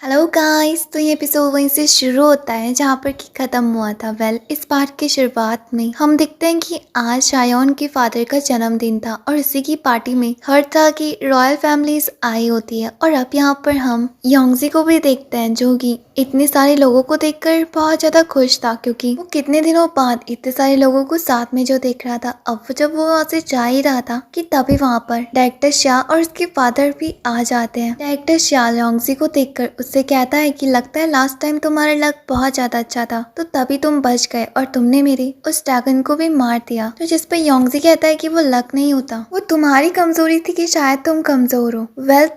Hello guys. तो ये episode वहीं से शुरू होता है जहाँ पर कि ख़त्म हुआ था। इस पार्ट की शुरुआत में हम देखते हैं कि आज शायोन के फादर का जन्मदिन था और इसी की पार्टी में हर तरह की रॉयल फैमिलीज आई होती है। और अब यहाँ पर हम योंगजी को भी देखते हैं जो कि इतने सारे लोगों को देखकर बहुत ज़्यादा खुश था, क्योंकि वो कितने दिनों बाद इतने सारे लोगों को साथ में जो देख रहा था। अब जब वो वहाँ से जा ही रहा था कि तभी वहाँ पर डायरेक्टर शाह और उसके फादर भी आ जाते हैं। डायरेक्टर शाह योंगजी को देखकर उससे कहता है कि लगता है लास्ट टाइम तुम्हारा लक बहुत ज्यादा अच्छा था, तो तभी तुम बच गए और तुमने मेरे उस ड्रैगन को भी मार दिया। तो जिस पर योंगजी कहता है कि वो लक नहीं होता, वो तुम्हारी कमजोरी थी कि शायद तुम कमजोर हो।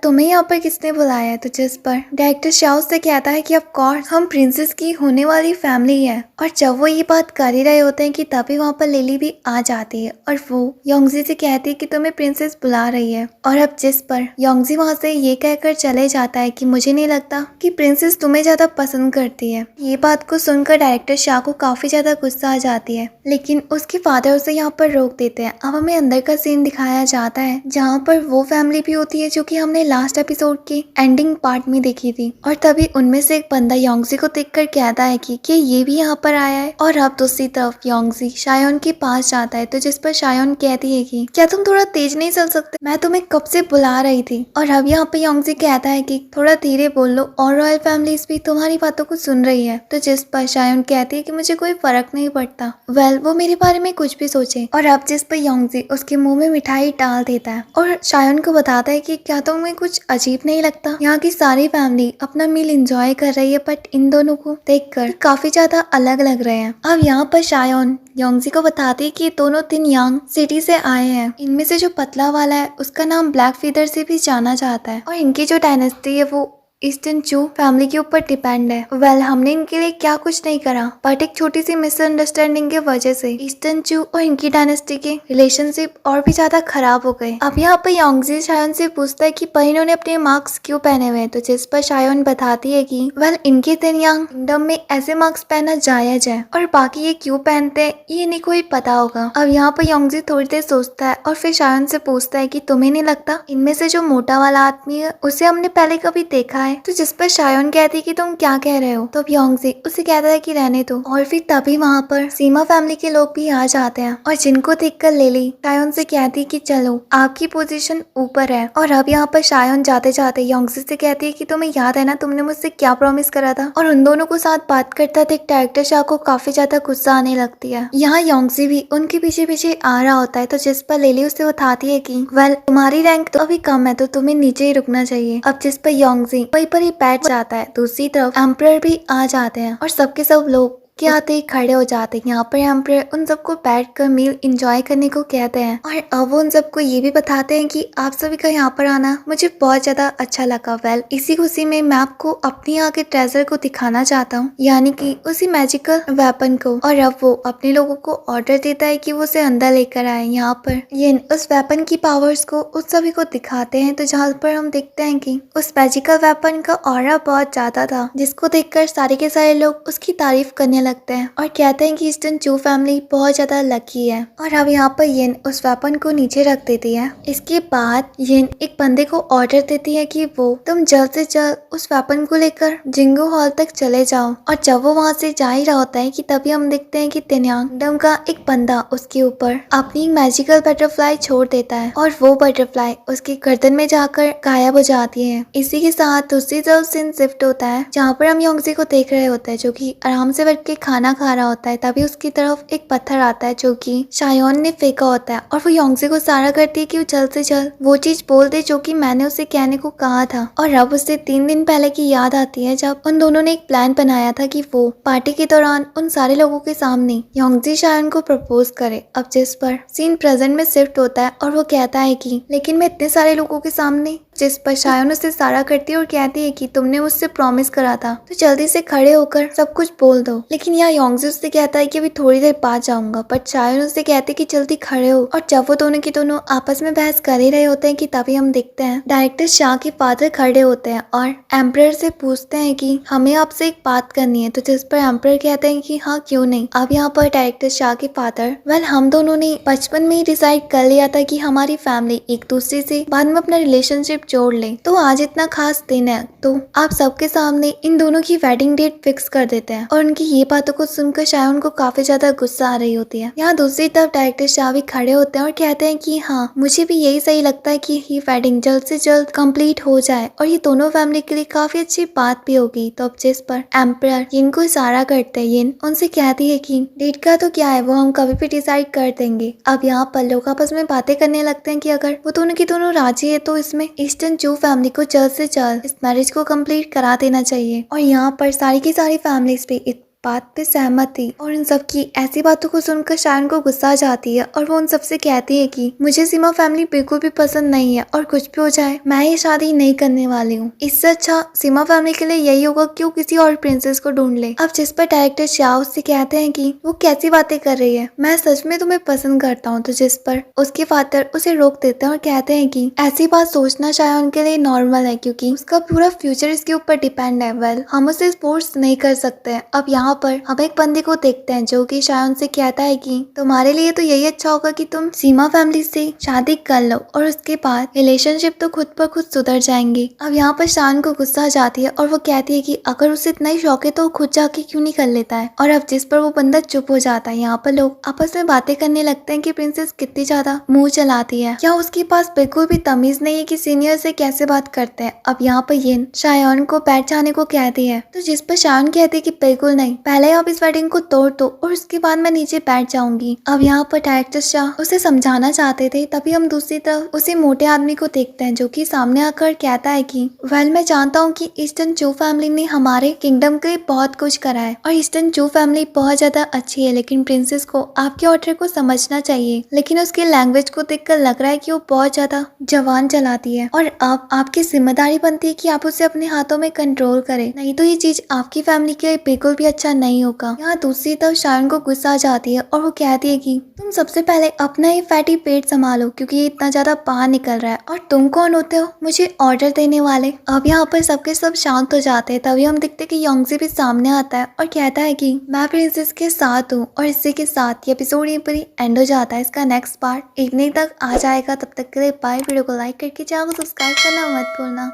तुम्हें यहाँ पर किसने बुलाया है? तो जिस पर डायरेक्टर शाह उससे कहता है कि ऑफ कोर्स हम प्रिंसेस की होने वाली फैमिली है। और जब वो ये बात कर ही रहे होते हैं कि तभी वहाँ पर लिली भी आ जाती है और वो योंगजी से कहती है कि तुम्हें प्रिंसेस बुला रही है। और अब जिस पर योंगजी वहाँ से ये कहकर चले जाता है कि मुझे नहीं लगता कि प्रिंसेस तुम्हें ज्यादा पसंद करती है। ये बात को सुनकर डायरेक्टर शाह को काफी ज्यादा गुस्सा आ जाती है, लेकिन उसके फादर उसे यहाँ पर रोक देते हैं। अब हमें अंदर का सीन दिखाया जाता है जहाँ पर वो फैमिली भी होती है जो कि हमने लास्ट एपिसोड के एंडिंग पार्ट में देखी थी। और तभी उनमें से एक बंदा योंगजी को देखकर कहता है कि ये भी यहाँ पर आया है। और अब दूसरी तरफ योंगजी शायोन के पास जाता है, तो जिस पर शायोन कहती है कि क्या तुम थोड़ा तेज नहीं चल सकते, मैं तुम्हें कब से बुला रही थी। और अब यहाँ पे योंगजी कहता है कि थोड़ा धीरे बोल लो, और रॉयल फैमिलीज भी तुम्हारी बातों को सुन रही है। तो जिस पर शायोन कहती है कि मुझे कोई फर्क नहीं पड़ता, वो मेरे बारे में कुछ भी सोचे। और अब जिस पर योंगजी उसके मुंह में मिठाई डाल देता है और शायोन को बताता है कि क्या तुम्हें कुछ अजीब नहीं लगता, यहाँ की सारी फैमिली अपना मील एंजॉय कर रही है, बट इन दोनों को देखकर काफी ज्यादा अलग लग रहे हैं। अब यहाँ पर शायोन योंगजी को बताती है कि दोनों तीन यांग सिटी से आए हैं। इनमें से जो पतला वाला है उसका नाम ब्लैक फीदर से भी जाना जाता है, और इनकी जो डायनेस्टी है वो ईस्टर्न चू फैमिली के ऊपर डिपेंड है। हमने इनके लिए क्या कुछ नहीं करा, बट एक छोटी सी मिसअंडरस्टैंडिंग की वजह से ईस्टर्न चू और इनकी डायनेस्टी के रिलेशनशिप और भी ज्यादा खराब हो गए। अब यहाँ पर योंगजी शायोन से पूछता है कि पर इन्होंने अपने मार्क्स क्यों पहने हुए हैं। तो जिस पर शायोन बताती है कि इनके तीन यांग किंगडम में ऐसे मार्क्स पहना जायज है, और बाकी ये क्यों पहनते हैं ये नहीं कोई पता होगा। अब यहाँ पर योंगजी थोड़ी देर सोचता है और फिर शायोन से पूछता है कि तुम्हें नहीं लगता इनमें से जो मोटा वाला आदमी है उसे हमने पहले कभी देखा है। तो जिस पर शायोन कहती कि तुम क्या कह रहे हो। तो योंगजी उसे कहता है कि रहने दो। और फिर तभी वहाँ पर सीमा फैमिली के लोग भी आ जाते हैं, और जिनको देखकर लिली शायोन से कहती कि चलो आपकी पोजीशन ऊपर है। और अब यहाँ पर शायोन जाते जाते योंगजी से कहती है कि तुम्हें याद है ना तुमने मुझसे क्या प्रॉमिस करा था। और उन दोनों को साथ बात करता देख डायरेक्टर शाह को काफी ज्यादा गुस्सा आने लगती है। यहाँ योंगजी भी उनके पीछे पीछे आ रहा होता है। तो जिस पर लिली उसे बताती है कि तुम्हारी रैंक तो अभी कम है, तो तुम्हें नीचे ही रुकना चाहिए। अब जिस पर योंगजी वहीं पर ही बैठ जाता है। दूसरी तरफ एम्परर भी आ जाते हैं और सबके सब लोग के आते ही खड़े हो जाते हैं। यहाँ पर एम्परर उन सबको बैठकर मील एंजॉय करने को कहते हैं, और अब वो उन सबको ये भी बताते हैं कि आप सभी का यहाँ पर आना मुझे बहुत ज्यादा अच्छा लगा। इसी खुशी में मैं आपको अपनी यहाँ के ट्रेजर को दिखाना चाहता हूँ, यानी कि उसी मैजिकल वेपन को। और अब वो अपने लोगों को ऑर्डर देता है कि वो उसे अंदर लेकर आए। यहाँ पर ये उस वेपन की पावर्स को उस सभी को दिखाते हैं। तो जहाँ पर हम देखते हैं कि उस मैजिकल वेपन का ऑरा बहुत ज्यादा था, जिसको देखकर सारे के सारे लोग उसकी तारीफ करने लगते हैं और कहते हैं कि ईस्टर्न चू फैमिली बहुत ज्यादा लकी है। और अब यहाँ पर येन उस वेपन को नीचे रख देती है। इसके बाद येन एक बंदे को ऑर्डर देती है कि वो तुम जल्द से जल्द उस वेपन को लेकर जिंगू हॉल तक चले जाओ। और जब वो वहाँ से जा ही रहा होता है कि तभी हम देखते हैं कि तेन्यांग किंगडम का एक बंदा उसके ऊपर अपनी मैजिकल बटरफ्लाई छोड़ देता है, और वो बटरफ्लाई उसकी गर्दन में जाकर गायब हो जाती है। इसी के साथ दूसरी तरफ सीन शिफ्ट होता है जहाँ पर हम योंगजी को देख रहे होते हैं जो कि आराम से बैठ के खाना खा रहा होता है। तभी उसकी तरफ एक पत्थर आता है जो कि शायोन ने फेंका होता है, और वो योंगजी को इशारा करती है कि वो जल्द से जल्द वो चीज बोल दे जो कि मैंने उसे कहने को कहा था। और अब उसे 3 दिन पहले की याद आती है जब उन दोनों ने एक प्लान बनाया था कि वो पार्टी के दौरान उन सारे लोगों के सामने योंगजी शायोन को प्रपोज करे। अब जिस पर सीन प्रेजेंट में शिफ्ट होता है और वो कहता है कि लेकिन मैं इतने सारे लोगों के सामने। जिस पर शायोन उसे इशारा करती है और कहती है कि तुमने मुझसे प्रॉमिस करा था, तो जल्दी से खड़े होकर सब कुछ बोल दो। लेकिन यहाँ योंगजी उससे कहता है कि अभी थोड़ी देर बाद जाऊंगा, बट शायोन उससे कहती है कि जल्दी खड़े हो। और जब वो दोनों की दोनों आपस में बहस कर ही रहे होते हैं कि तभी हम देखते हैं डायरेक्टर शाह के फादर खड़े होते हैं और एम्परर से पूछते हैं कि हमें आपसे एक बात करनी है। तो जिस पर एम्परर कहते हैं कि हाँ क्यों नहीं। अब यहाँ पर डायरेक्टर शाह के फादर हम दोनों ने बचपन में ही डिसाइड कर लिया था कि हमारी फैमिली एक दूसरे से बाद में अपना रिलेशनशिप जोड़ ले तो आज इतना खास दिन है, तो आप सबके सामने इन दोनों की वेडिंग डेट फिक्स कर देते हैं। और उनकी ये बातों को सुनकर शायन को काफी ज्यादा गुस्सा आ रही होती है। यहाँ दूसरी तरफ डायरेक्टर शाह भी खड़े होते हैं और कहते हैं कि हाँ, मुझे भी यही सही लगता है कि ये वेडिंग जल्द से जल्द कंप्लीट हो जाए और ये दोनों फैमिली के लिए काफी अच्छी बात भी होगी। तो अब जिस पर एम्परर यिन को इशारा करते हैं, यिन उनसे कहती है कि डेट का तो क्या है, वो हम कभी भी डिसाइड कर देंगे। अब यहाँ पर लोग आपस में बातें करने लगते हैं कि अगर वो दोनों की दोनों राजी है तो इसमें ईस्टर्न चू फैमिली को जल्द से जल्द इस मैरिज को कंप्लीट करा देना चाहिए। और यहाँ पर सारी की सारी फैमिलीज पे बात पे सहमत थी और इन सब की ऐसी बातों को सुनकर शायन को गुस्सा आ जाती है और वो उन सबसे कहती है कि मुझे सीमा फैमिली बिल्कुल भी पसंद नहीं है और कुछ भी हो जाए मैं ये शादी नहीं करने वाली हूँ। इससे अच्छा सीमा फैमिली के लिए यही होगा कि वो किसी और प्रिंसेस को ढूंढ ले। अब जिस पर डायरेक्टर शाह उससे कहते हैं कि वो कैसी बातें कर रही है, मैं सच में तुम्हें पसंद करता हूँ। तो जिस पर उसके फादर उसे रोक देते हैं और कहते हैं कि ऐसी बात सोचना शायद उनके लिए नॉर्मल है क्योंकि उसका पूरा फ्यूचर इसके ऊपर डिपेंड है। वेल, हम उसे फोर्स नहीं कर सकते। अब यहाँ पर हम एक बंदे को देखते हैं जो कि शायन से कहता है कि तुम्हारे लिए तो यही अच्छा होगा कि तुम सीमा फैमिली से शादी कर लो और उसके बाद रिलेशनशिप तो खुद पर खुद सुधर जाएंगे। अब यहाँ पर शायन को गुस्सा आ जाती है और वो कहती है कि अगर उसे इतना ही शौक है तो खुद जाके क्यों नहीं कर लेता है। और अब जिस पर वो बंदा चुप हो जाता है। यहाँ पर लोग आपस में बातें करने लगते हैं कि प्रिंसेस कितनी ज्यादा मुंह चलाती है, क्या उसके पास बिल्कुल भी तमीज नहीं है कि सीनियर से कैसे बात करते हैं। अब यहाँ पर यिन शायन को बैठ जाने को कहती है तो जिस पर शायन कहती है कि बिल्कुल नहीं, पहले आप इस वेडिंग को तोड़ दो और उसके बाद मैं नीचे बैठ जाऊंगी। अब यहाँ पर डायरेक्टर शाह उसे समझाना चाहते थे, तभी हम दूसरी तरफ उसी मोटे आदमी को देखते हैं जो कि सामने आकर कहता है कि वेल, मैं जानता हूँ कि ईस्टर्न चू फैमिली ने हमारे किंगडम के लिए बहुत कुछ करा है और ईस्टर्न चू फैमिली बहुत ज्यादा अच्छी है, लेकिन प्रिंसेस को आपके ऑर्डर को समझना चाहिए। लेकिन उसकी लैंग्वेज को देखकर लग रहा है कि वो बहुत ज्यादा जवान चलाती है और अब आपकी जिम्मेदारी बनती है कि आप उसे अपने हाथों में कंट्रोल करें, नहीं तो ये चीज आपकी फैमिली के लिए बिल्कुल भी अच्छा नहीं होगा। यहाँ दूसरी तरफ शायन को गुस्सा आ जाती है और वो कहती है कि तुम सबसे पहले अपना ही फैटी पेट संभालो क्योंकि ये इतना ज्यादा बाहर निकल रहा है और तुम कौन होते हो मुझे ऑर्डर देने वाले। अब यहाँ पर सबके सब शांत हो जाते हैं। तभी हम देखते हैं कि योंगजी भी सामने आता है और कहता है कि मैं प्रिंसेस के साथ हूँ। और इसी के साथ ये एपिसोड यहीं पर ही एंड हो जाता है। इसका नेक्स्ट पार्ट इवनिंग तक आ जाएगा। तब तक के लिए बाय। वीडियो को लाइक करके चैनल को सब्सक्राइब करना मत भूलना।